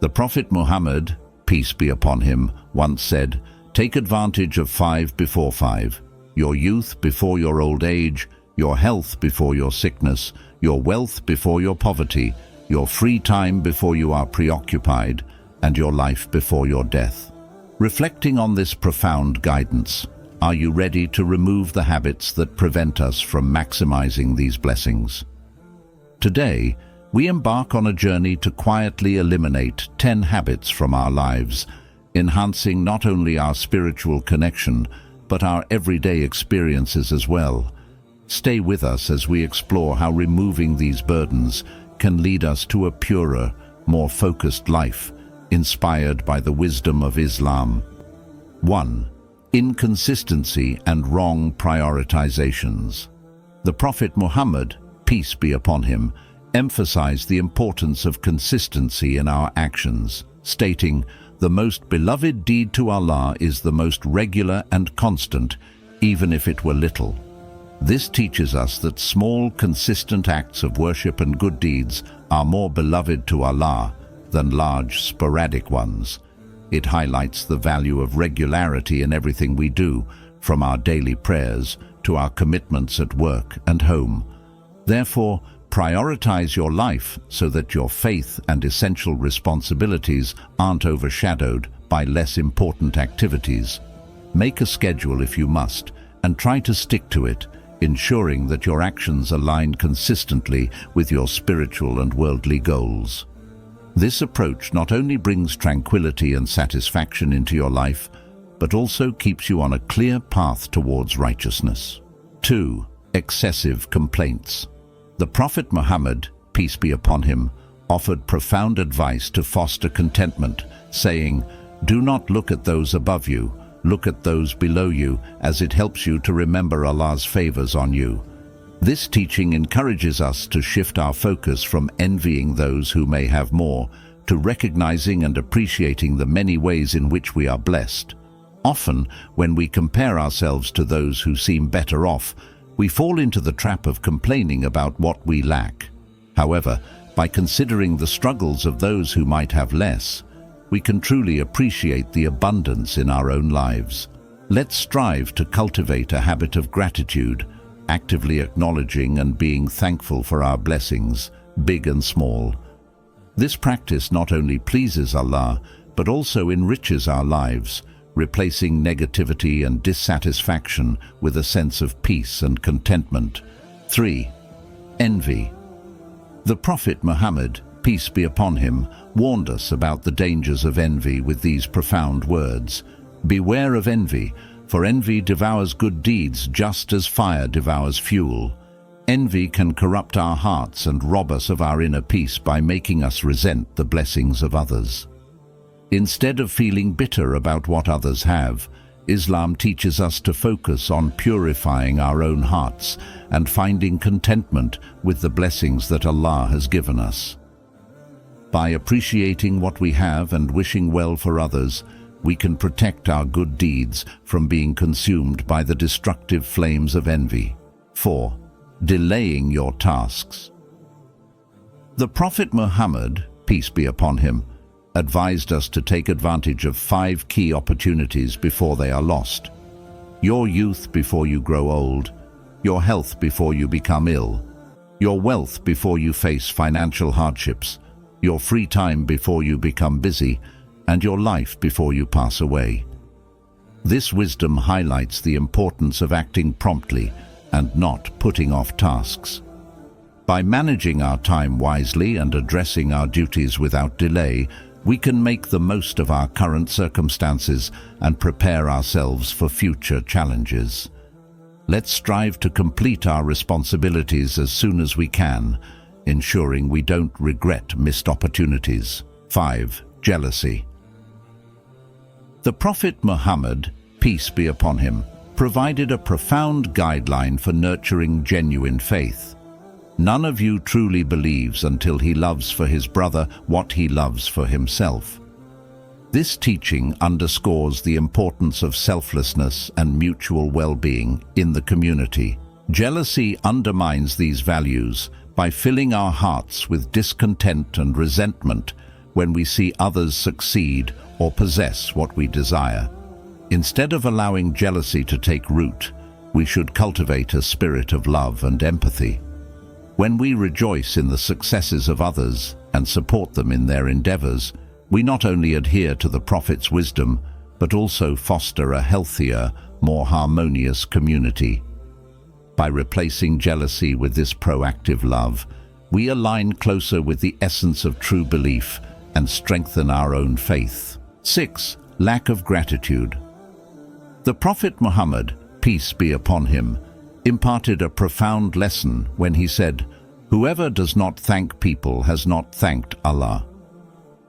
The Prophet Muhammad, peace be upon him, once said, "Take advantage of 5 before 5, your youth before your old age, your health before your sickness, your wealth before your poverty, your free time before you are preoccupied, and your life before your death." Reflecting on this profound guidance, are you ready to remove the habits that prevent us from maximizing these blessings? Today, we embark on a journey to quietly eliminate 10 habits from our lives, enhancing not only our spiritual connection, but our everyday experiences as well. Stay with us as we explore how removing these burdens can lead us to a purer, more focused life, inspired by the wisdom of Islam. 1. Inconsistency and wrong prioritizations. The Prophet Muhammad, peace be upon him, emphasized the importance of consistency in our actions, stating, "The most beloved deed to Allah is the most regular and constant, even if it were little." This teaches us that small, consistent acts of worship and good deeds are more beloved to Allah than large, sporadic ones. It highlights the value of regularity in everything we do, from our daily prayers to our commitments at work and home. Therefore, prioritize your life so that your faith and essential responsibilities aren't overshadowed by less important activities. Make a schedule if you must, and try to stick to it, ensuring that your actions align consistently with your spiritual and worldly goals. This approach not only brings tranquility and satisfaction into your life, but also keeps you on a clear path towards righteousness. 2. Excessive complaints. The Prophet Muhammad, peace be upon him, offered profound advice to foster contentment, saying, "Do not look at those above you, look at those below you, as it helps you to remember Allah's favors on you." This teaching encourages us to shift our focus from envying those who may have more, to recognizing and appreciating the many ways in which we are blessed. Often, when we compare ourselves to those who seem better off, we fall into the trap of complaining about what we lack. However, by considering the struggles of those who might have less, we can truly appreciate the abundance in our own lives. Let's strive to cultivate a habit of gratitude, actively acknowledging and being thankful for our blessings, big and small. This practice not only pleases Allah, but also enriches our lives, replacing negativity and dissatisfaction with a sense of peace and contentment. 3. Envy. The Prophet Muhammad, peace be upon him, warned us about the dangers of envy with these profound words. "Beware of envy, for envy devours good deeds just as fire devours fuel." Envy can corrupt our hearts and rob us of our inner peace by making us resent the blessings of others. Instead of feeling bitter about what others have, Islam teaches us to focus on purifying our own hearts and finding contentment with the blessings that Allah has given us. By appreciating what we have and wishing well for others, we can protect our good deeds from being consumed by the destructive flames of envy. 4. Delaying your tasks. The Prophet Muhammad, peace be upon him, advised us to take advantage of 5 key opportunities before they are lost. Your youth before you grow old, your health before you become ill, your wealth before you face financial hardships, your free time before you become busy, and your life before you pass away. This wisdom highlights the importance of acting promptly and not putting off tasks. By managing our time wisely and addressing our duties without delay, we can make the most of our current circumstances and prepare ourselves for future challenges. Let's strive to complete our responsibilities as soon as we can, ensuring we don't regret missed opportunities. 5. Jealousy. The Prophet Muhammad, peace be upon him, provided a profound guideline for nurturing genuine faith. None of you truly believes until he loves for his brother what he loves for himself. This teaching underscores the importance of selflessness and mutual well-being in the community. Jealousy undermines these values by filling our hearts with discontent and resentment, when we see others succeed or possess what we desire. Instead of allowing jealousy to take root, we should cultivate a spirit of love and empathy. When we rejoice in the successes of others and support them in their endeavors, we not only adhere to the Prophet's wisdom, but also foster a healthier, more harmonious community. By replacing jealousy with this proactive love, we align closer with the essence of true belief and strengthen our own faith. 6. Lack of gratitude. The Prophet Muhammad, peace be upon him, imparted a profound lesson when he said, "Whoever does not thank people has not thanked Allah."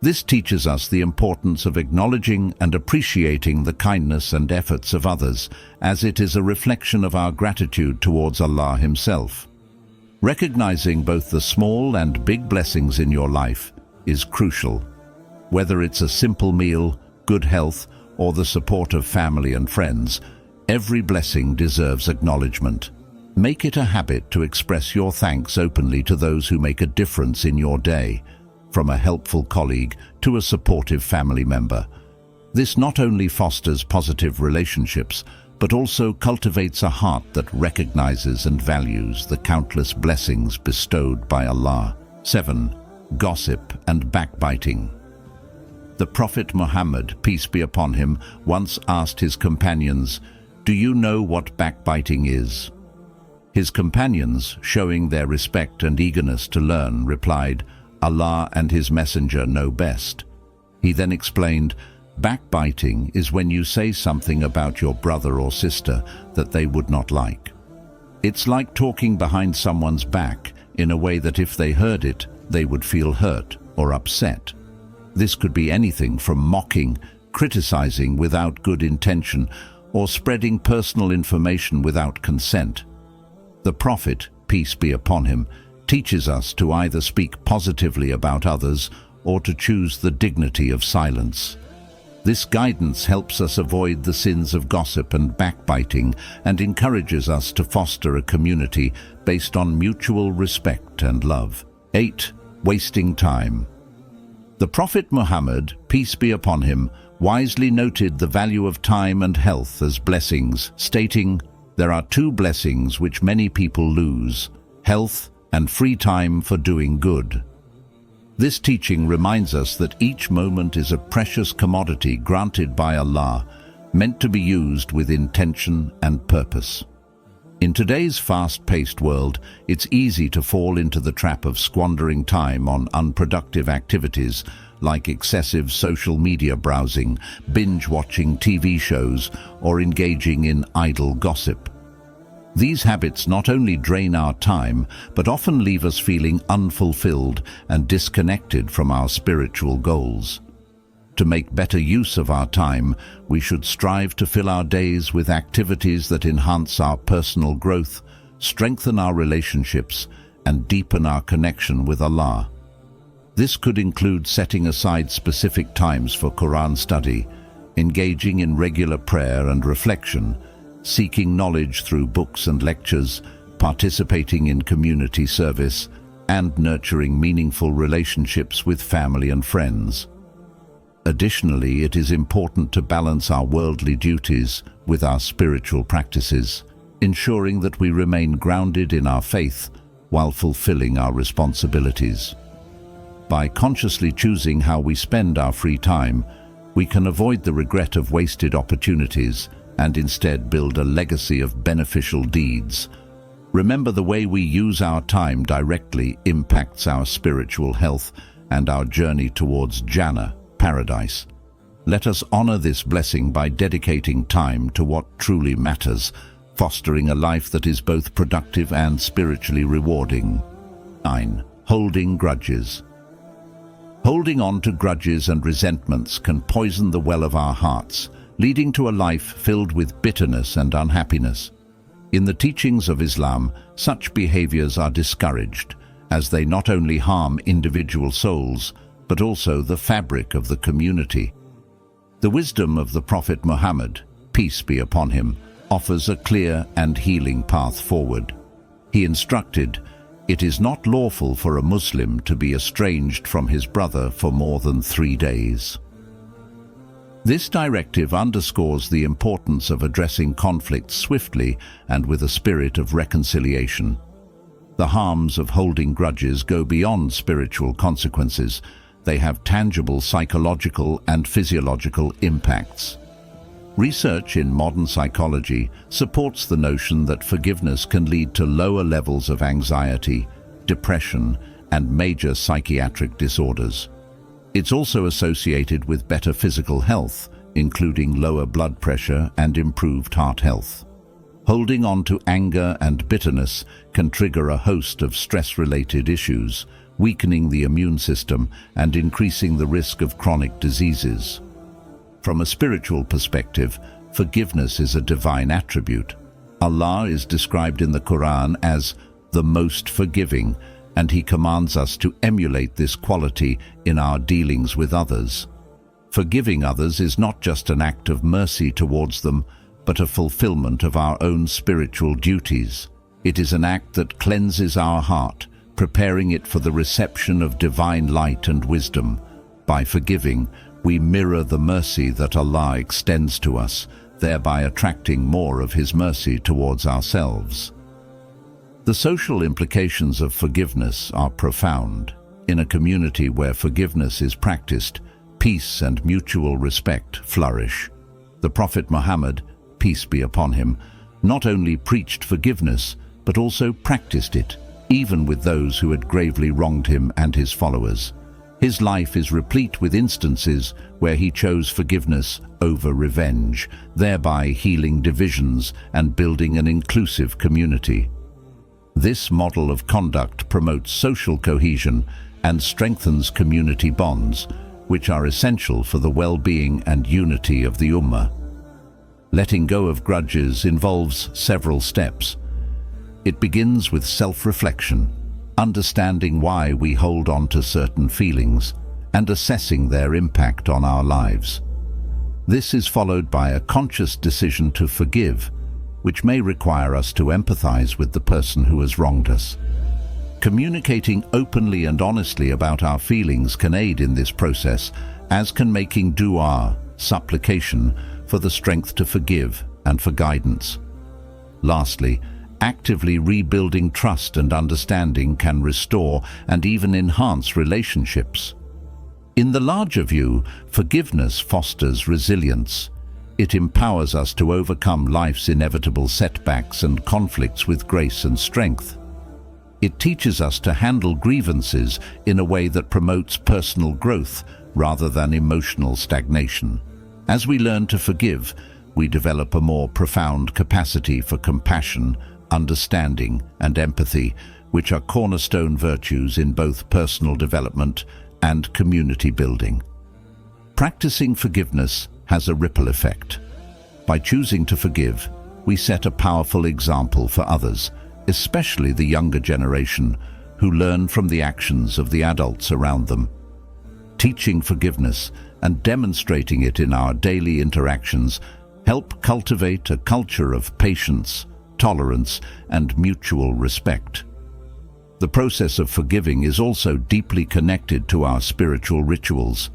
This teaches us the importance of acknowledging and appreciating the kindness and efforts of others, as it is a reflection of our gratitude towards Allah Himself. Recognizing both the small and big blessings in your life is crucial. Whether it's a simple meal, good health, or the support of family and friends, every blessing deserves acknowledgement. Make it a habit to express your thanks openly to those who make a difference in your day, from a helpful colleague to a supportive family member. This not only fosters positive relationships, but also cultivates a heart that recognizes and values the countless blessings bestowed by Allah. 7. Gossip and backbiting. The Prophet Muhammad, peace be upon him, once asked his companions, "Do you know what backbiting is?" His companions, showing their respect and eagerness to learn, replied, "Allah and His Messenger know best." He then explained, "Backbiting is when you say something about your brother or sister that they would not like. It's like talking behind someone's back in a way that if they heard it, they would feel hurt or upset. This could be anything from mocking, criticizing without good intention, or spreading personal information without consent. The Prophet, peace be upon him, teaches us to either speak positively about others or to choose the dignity of silence. This guidance helps us avoid the sins of gossip and backbiting and encourages us to foster a community based on mutual respect and love. 8. Wasting time. The Prophet Muhammad, peace be upon him, wisely noted the value of time and health as blessings, stating, "There are two blessings which many people lose, health and free time for doing good." This teaching reminds us that each moment is a precious commodity granted by Allah, meant to be used with intention and purpose. In today's fast-paced world, it's easy to fall into the trap of squandering time on unproductive activities like excessive social media browsing, binge-watching TV shows, or engaging in idle gossip. These habits not only drain our time, but often leave us feeling unfulfilled and disconnected from our spiritual goals. To make better use of our time, we should strive to fill our days with activities that enhance our personal growth, strengthen our relationships, and deepen our connection with Allah. This could include setting aside specific times for Quran study, engaging in regular prayer and reflection, seeking knowledge through books and lectures, participating in community service, and nurturing meaningful relationships with family and friends. Additionally, it is important to balance our worldly duties with our spiritual practices, ensuring that we remain grounded in our faith while fulfilling our responsibilities. By consciously choosing how we spend our free time, we can avoid the regret of wasted opportunities and instead build a legacy of beneficial deeds. Remember, the way we use our time directly impacts our spiritual health and our journey towards Jannah, paradise. Let us honor this blessing by dedicating time to what truly matters, fostering a life that is both productive and spiritually rewarding. 9. Holding grudges. Holding on to grudges and resentments can poison the well of our hearts, leading to a life filled with bitterness and unhappiness. In the teachings of Islam, such behaviors are discouraged, as they not only harm individual souls, but also the fabric of the community. The wisdom of the Prophet Muhammad, peace be upon him, offers a clear and healing path forward. He instructed, It is not lawful for a Muslim to be estranged from his brother for more than 3 days. This directive underscores the importance of addressing conflicts swiftly and with a spirit of reconciliation. The harms of holding grudges go beyond spiritual consequences. They have tangible psychological and physiological impacts. Research in modern psychology supports the notion that forgiveness can lead to lower levels of anxiety, depression, and major psychiatric disorders. It's also associated with better physical health, including lower blood pressure and improved heart health. Holding on to anger and bitterness can trigger a host of stress-related issues, weakening the immune system and increasing the risk of chronic diseases. From a spiritual perspective, forgiveness is a divine attribute. Allah is described in the Quran as the most forgiving, and He commands us to emulate this quality in our dealings with others. Forgiving others is not just an act of mercy towards them, but a fulfillment of our own spiritual duties. It is an act that cleanses our heart, preparing it for the reception of divine light and wisdom. By forgiving, we mirror the mercy that Allah extends to us, thereby attracting more of His mercy towards ourselves. The social implications of forgiveness are profound. In a community where forgiveness is practiced, peace and mutual respect flourish. The Prophet Muhammad, peace be upon him, not only preached forgiveness, but also practiced it, even with those who had gravely wronged him and his followers. His life is replete with instances where he chose forgiveness over revenge, thereby healing divisions and building an inclusive community. This model of conduct promotes social cohesion and strengthens community bonds, which are essential for the well-being and unity of the Ummah. Letting go of grudges involves several steps. It begins with self-reflection, understanding why we hold on to certain feelings, and assessing their impact on our lives. This is followed by a conscious decision to forgive, which may require us to empathize with the person who has wronged us. Communicating openly and honestly about our feelings can aid in this process, as can making dua, supplication, for the strength to forgive and for guidance. Lastly, actively rebuilding trust and understanding can restore and even enhance relationships. In the larger view, forgiveness fosters resilience. It empowers us to overcome life's inevitable setbacks and conflicts with grace and strength. It teaches us to handle grievances in a way that promotes personal growth rather than emotional stagnation. As we learn to forgive, we develop a more profound capacity for compassion, understanding, and empathy, which are cornerstone virtues in both personal development and community building. Practicing forgiveness has a ripple effect. By choosing to forgive, we set a powerful example for others, especially the younger generation, who learn from the actions of the adults around them. Teaching forgiveness and demonstrating it in our daily interactions help cultivate a culture of patience, tolerance, and mutual respect. The process of forgiving is also deeply connected to our spiritual rituals.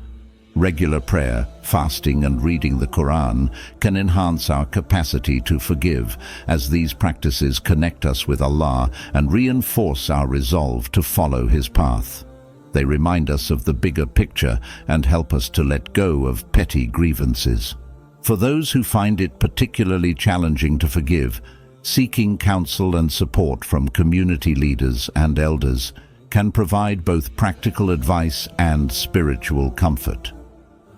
Regular prayer, fasting, and reading the Quran can enhance our capacity to forgive, as these practices connect us with Allah and reinforce our resolve to follow His path. They remind us of the bigger picture and help us to let go of petty grievances. For those who find it particularly challenging to forgive, seeking counsel and support from community leaders and elders can provide both practical advice and spiritual comfort.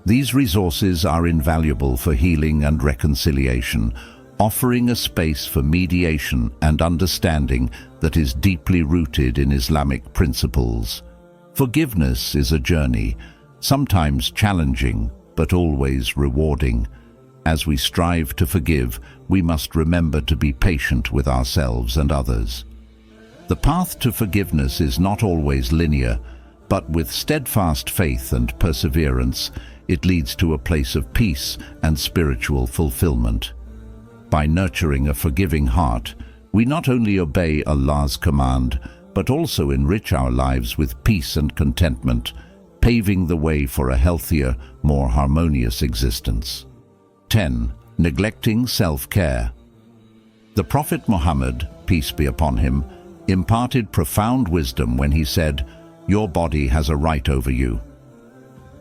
These resources are invaluable for healing and reconciliation, offering a space for mediation and understanding that is deeply rooted in Islamic principles. Forgiveness is a journey, sometimes challenging, but always rewarding. As we strive to forgive, we must remember to be patient with ourselves and others. The path to forgiveness is not always linear, but with steadfast faith and perseverance, it leads to a place of peace and spiritual fulfillment. By nurturing a forgiving heart, we not only obey Allah's command, but also enrich our lives with peace and contentment, paving the way for a healthier, more harmonious existence. 10. Neglecting self-care. The Prophet Muhammad, peace be upon him, imparted profound wisdom when he said, "Your body has a right over you."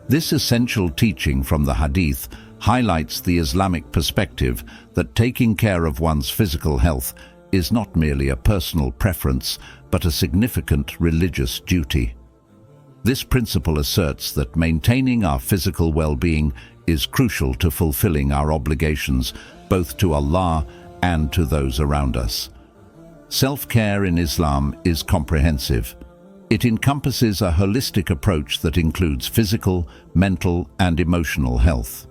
This essential teaching from the Hadith highlights the Islamic perspective that taking care of one's physical health is not merely a personal preference, but a significant religious duty. This principle asserts that maintaining our physical well-being is crucial to fulfilling our obligations both to Allah and to those around us. Self-care in Islam is comprehensive. It encompasses a holistic approach that includes physical, mental, and emotional health.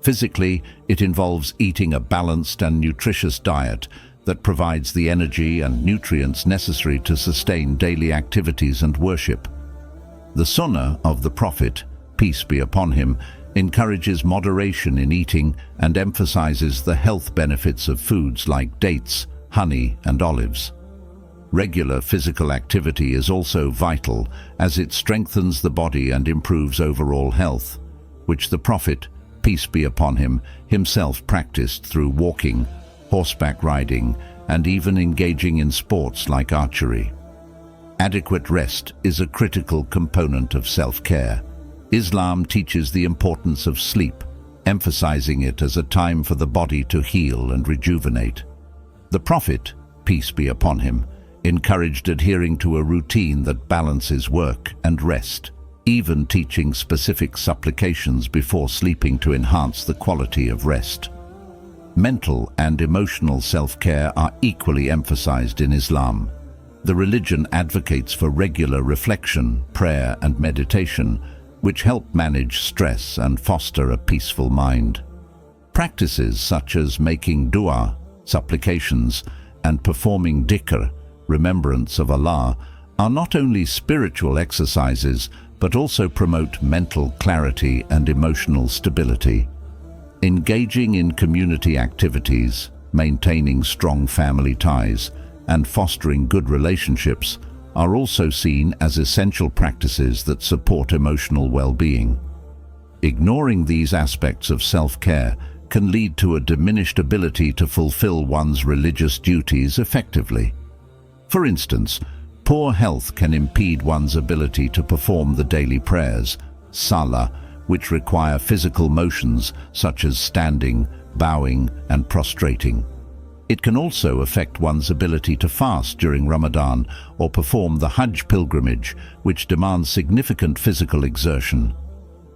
Physically, it involves eating a balanced and nutritious diet that provides the energy and nutrients necessary to sustain daily activities and worship. The Sunnah of the Prophet, peace be upon him, encourages moderation in eating and emphasizes the health benefits of foods like dates, honey, and olives. Regular physical activity is also vital as it strengthens the body and improves overall health, which the Prophet, peace be upon him, himself practiced through walking, horseback riding, and even engaging in sports like archery. Adequate rest is a critical component of self-care. Islam teaches the importance of sleep, emphasizing it as a time for the body to heal and rejuvenate. The Prophet, peace be upon him, encouraged adhering to a routine that balances work and rest, even teaching specific supplications before sleeping to enhance the quality of rest. Mental and emotional self-care are equally emphasized in Islam. The religion advocates for regular reflection, prayer, and meditation, which help manage stress and foster a peaceful mind. Practices such as making dua, supplications, and performing dhikr, remembrance of Allah, are not only spiritual exercises, but also promote mental clarity and emotional stability. Engaging in community activities, maintaining strong family ties, and fostering good relationships are also seen as essential practices that support emotional well-being. Ignoring these aspects of self-care can lead to a diminished ability to fulfill one's religious duties effectively. For instance, poor health can impede one's ability to perform the daily prayers, salah, which require physical motions such as standing, bowing, and prostrating. It can also affect one's ability to fast during Ramadan or perform the Hajj pilgrimage, which demands significant physical exertion.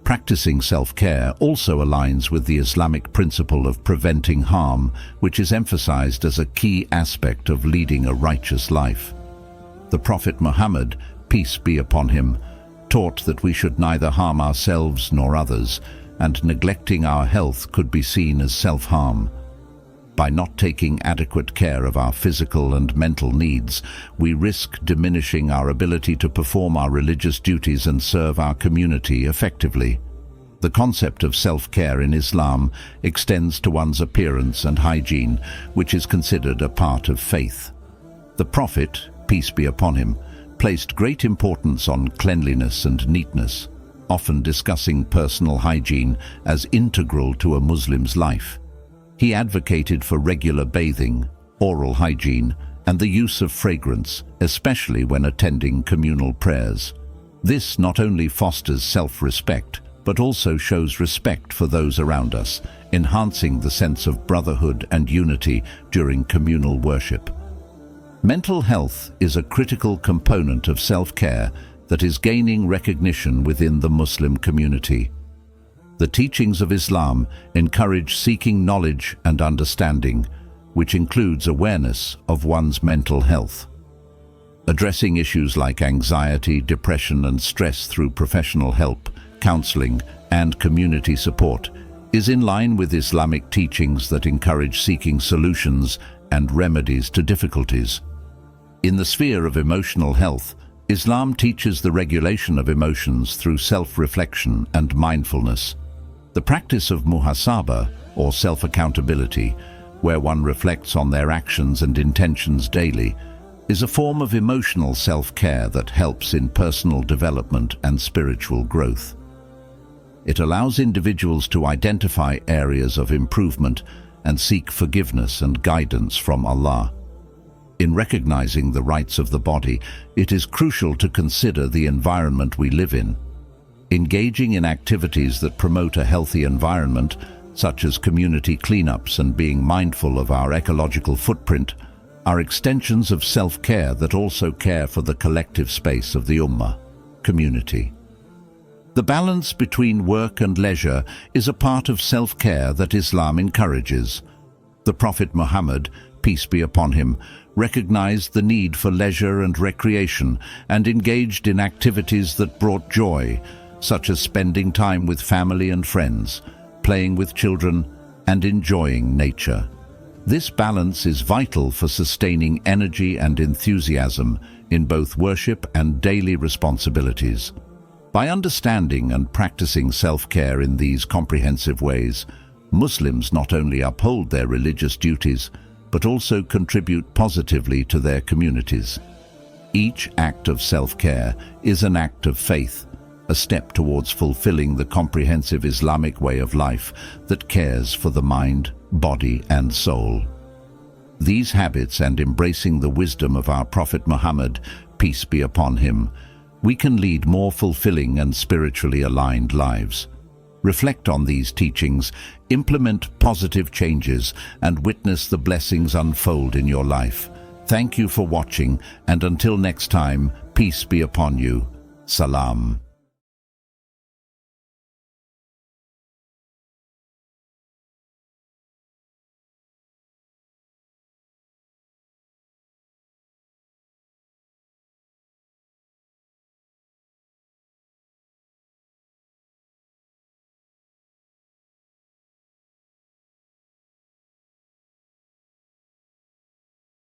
Practicing self-care also aligns with the Islamic principle of preventing harm, which is emphasized as a key aspect of leading a righteous life. The Prophet Muhammad, peace be upon him, taught that we should neither harm ourselves nor others, and neglecting our health could be seen as self-harm. By not taking adequate care of our physical and mental needs, we risk diminishing our ability to perform our religious duties and serve our community effectively. The concept of self-care in Islam extends to one's appearance and hygiene, which is considered a part of faith. The Prophet, peace be upon him, placed great importance on cleanliness and neatness, often discussing personal hygiene as integral to a Muslim's life. He advocated for regular bathing, oral hygiene, and the use of fragrance, especially when attending communal prayers. This not only fosters self-respect, but also shows respect for those around us, enhancing the sense of brotherhood and unity during communal worship. Mental health is a critical component of self-care that is gaining recognition within the Muslim community. The teachings of Islam encourage seeking knowledge and understanding, which includes awareness of one's mental health. Addressing issues like anxiety, depression, and stress through professional help, counseling, and community support is in line with Islamic teachings that encourage seeking solutions and remedies to difficulties. In the sphere of emotional health, Islam teaches the regulation of emotions through self-reflection and mindfulness. The practice of muhasabah, or self-accountability, where one reflects on their actions and intentions daily, is a form of emotional self-care that helps in personal development and spiritual growth. It allows individuals to identify areas of improvement and seek forgiveness and guidance from Allah. In recognizing the rights of the body, it is crucial to consider the environment we live in. Engaging in activities that promote a healthy environment, such as community cleanups and being mindful of our ecological footprint, are extensions of self-care that also care for the collective space of the Ummah, community. The balance between work and leisure is a part of self-care that Islam encourages. The Prophet Muhammad, peace be upon him, recognized the need for leisure and recreation and engaged in activities that brought joy, such as spending time with family and friends, playing with children, and enjoying nature. This balance is vital for sustaining energy and enthusiasm in both worship and daily responsibilities. By understanding and practicing self-care in these comprehensive ways, Muslims not only uphold their religious duties, but also contribute positively to their communities. Each act of self-care is an act of faith, a step towards fulfilling the comprehensive Islamic way of life that cares for the mind, body, and soul. These habits and embracing the wisdom of our Prophet Muhammad, peace be upon him, we can lead more fulfilling and spiritually aligned lives. Reflect on these teachings, implement positive changes, and witness the blessings unfold in your life. Thank you for watching, and until next time, peace be upon you. Salam.